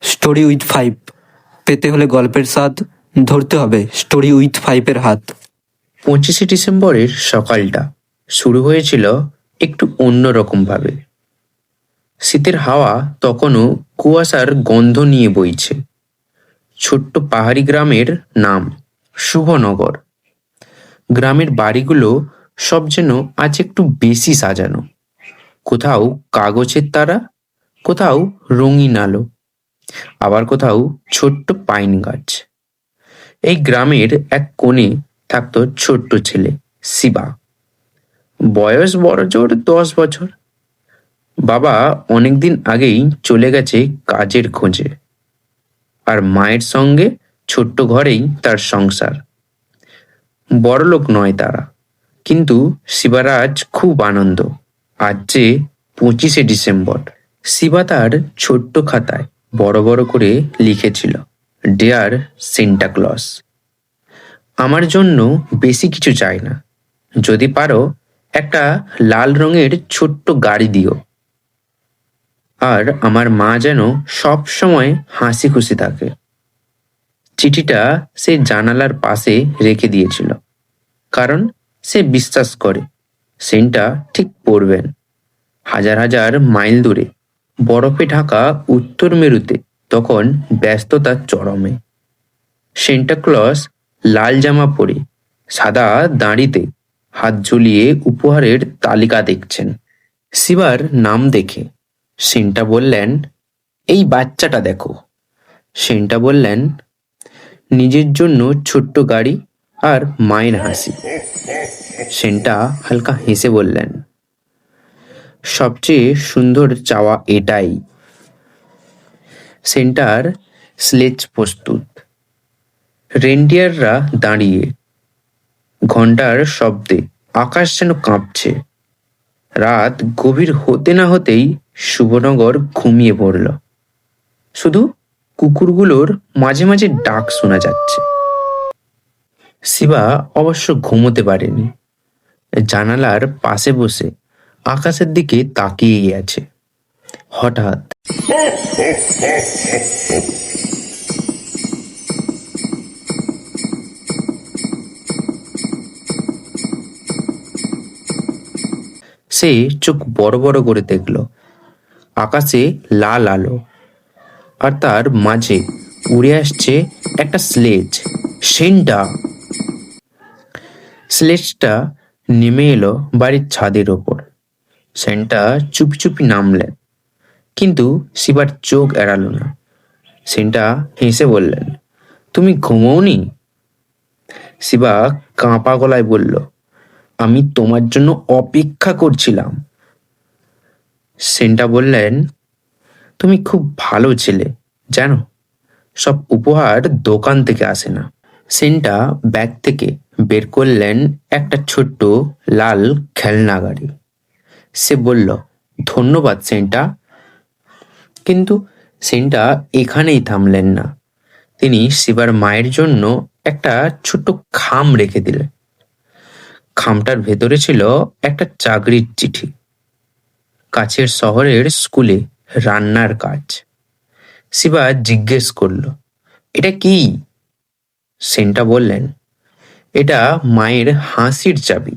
Story with five পেতে হলে গল্পের স্বাদ ধরতে হবে স্টোরি উইথ ফাইভের হাত। 25শে ডিসেম্বরের সকালটা শুরু হয়েছিল একটু অন্যরকমভাবে। শীতের হাওয়া তখনও কুয়াশার গন্ধ নিয়ে বইছে। ছোট্ট পাহাড়ি গ্রামের নাম শুভনগর। গ্রামের বাড়িগুলো সব যেন আজ একটু বেশি সাজানো। কোথাও কাগজের তারা, কোথাও রঙিন আলো, আবার কোথাও ছোট্ট পাইন গাছ। এই গ্রামের এক কোণে থাকতো ছোট্ট ছেলে শিবা। বয়স বড়জোর 10 বছর। বাবা অনেকদিন আগেই চলে গেছে কাজের খোঁজে, আর মায়ের সঙ্গে ছোট্ট ঘরেই তার সংসার। বড়লোক নয় তারা, কিন্তু শিবার আজ খুব আনন্দ। আজ যে 25শে ডিসেম্বর। শিবা তার ছোট্ট খাতায় বড় বড় করে লিখেছিল, ডিয়ার সেন্টা ক্লজ, আমার জন্য বেশি কিছু চাই না, যদি পারো একটা লাল রঙের ছোট্ট গাড়ি দিও, আর আমার মা যেন সব সময় হাসি খুশি থাকে। চিঠিটা সে জানালার পাশে রেখে দিয়েছিল, কারণ সে বিশ্বাস করে সেন্টা ঠিক পড়বেন। হাজার হাজার মাইল দূরে বরফে ঢাকা উত্তর মেরুতে তখন ব্যস্ততার চরমে। সেন্টা ক্লজ লাল জামা পরে সাদা দাঁড়িতে হাত ঝুলিয়ে উপহারের তালিকা দেখছেন। শিবার নাম দেখে সেন্টা বললেন, এই বাচ্চাটা দেখো। সেন্টা বললেন, নিজের জন্য ছোট্ট গাড়ি আর মায়ের হাসি। সেন্টা হালকা হেসে বললেন, সবচেয়ে সুন্দর চাওয়া এটাই। সেন্টার স্লেজ প্রস্তুত। রেনডিয়াররা দাঁড়িয়ে। ঘন্টার শব্দে আকাশ যেন কাঁপছে। রাত গভীর হতে না হতেই শুভনগর ঘুমিয়ে পড়ল। শুধু কুকুরগুলোর মাঝে মাঝে ডাক শোনা যাচ্ছে। শিবা অবশ্য ঘুমোতে পারেনি। জানালার পাশে বসে আকাশের দিকে তাকিয়েই আছে। হঠাৎ সে চোখ বড় বড় করে দেখল, আকাশে লাল আলো, আর তার মাঝে উড়ে আসছে একটা স্লেজ। সেন্টা! স্লেজটা নেমে এলো বাড়ির ছাদের ওপর। সেন্টা চুপি চুপি নামলেন, কিন্তু শিবার চোখ এড়ালো না। সেন্টা হেসে বললেন, তুমি ঘুমোওনি? শিবা কাঁপা গলায় বলল, আমি তোমার জন্য অপেক্ষা করছিলাম। সেন্টা বললেন, তুমি খুব ভালো ছেলে, জানো, সব উপহার দোকান থেকে আসে না। সেন্টা ব্যাগ থেকে বের করলেন একটা ছোট্ট লাল খেলনা গাড়ি। সে বলল, ধন্যবাদ সেন্টা। কিন্তু সেন্টা এখানেই থামলেন না। তিনি শিবার মায়ের জন্য একটা ছোট্ট খাম রেখে দিলেন। খামটার ভেতরে ছিল একটা চাকরির চিঠি, কাছের শহরের স্কুলে রান্নার কাজ। শিবা জিজ্ঞেস করল, এটা কি? সেন্টা বললেন, এটা মায়ের হাসির চাবি।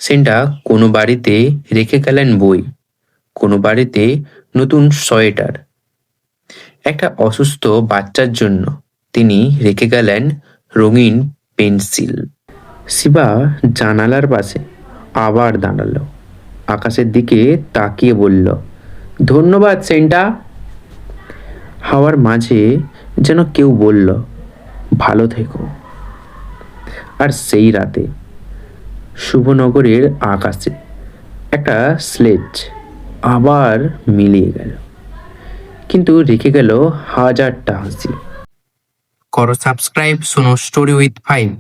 সেন্টা কোনো বাড়িতে রেখে গেলেন বই, কোনো বাড়িতে নতুন সোয়েটার। একটা অসুস্থ বাচ্চার জন্য তিনি রেখে গেলেন রঙিন পেন্সিল। শিবা জানালার পাশে আবার দাঁড়ালো, আকাশের দিকে তাকিয়ে বলল, ধন্যবাদ সেন্টা। হাওয়ার মাঝে যেন কেউ বলল, ভালো থেকো। আর সেই রাতে শুভনগরের আকাশে একটা স্লেজ আবার মিলিয়ে গেল, কিন্তু রেখে গেল হাজারটা হাসি। করো সাবস্ক্রাইব, শোনো স্টোরি উইথ ফাইভ।